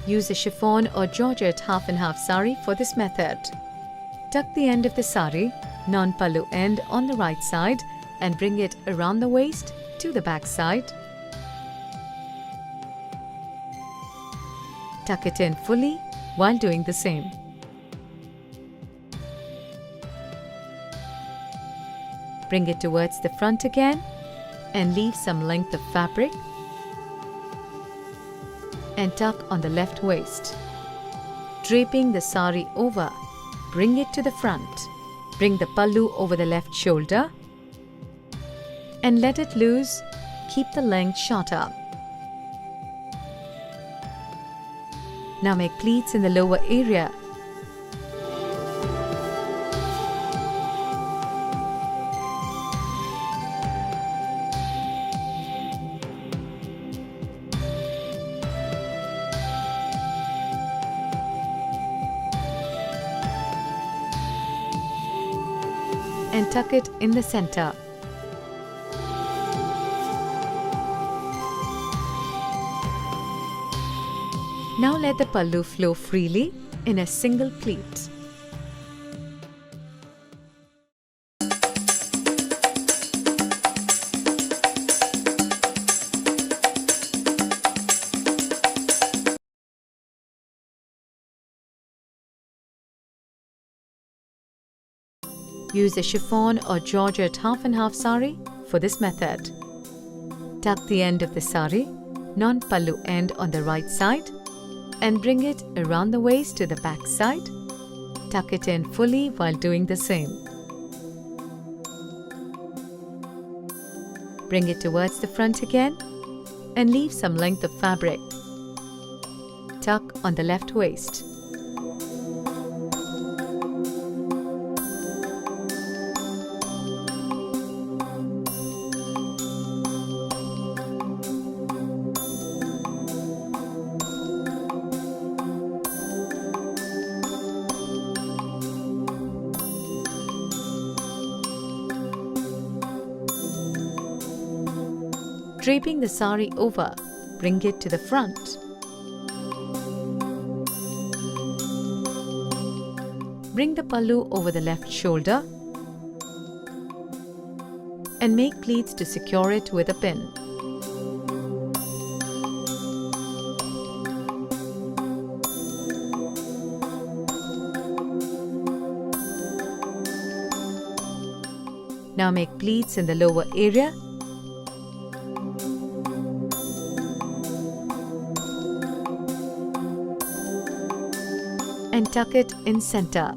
Use a chiffon or georgette half and half sari for this method. Tuck the end of the sari, non-pallu end, on the right side and bring it around the waist to the back side. Tuck it in fully while doing the same. Bring it towards the front again and leave some length of fabric and tuck on the left waist. Draping the sari over, bring it to the front. Bring the pallu over the left shoulder and let it loose. Keep the length shorter. Now make pleats in the lower area. And tuck it in the center. Now let the pallu flow freely in a single pleat. Use a chiffon or georgette half and half sari for this method. Tuck the end of the sari, non-pallu end, on the right side and bring it around the waist to the back side. Tuck it in fully while doing the same. Bring it towards the front again and leave some length of fabric. Tuck on the left waist. Draping the sari over, bring it to the front. Bring the pallu over the left shoulder and make pleats to secure it with a pin. Now make pleats in the lower area and tuck it in center.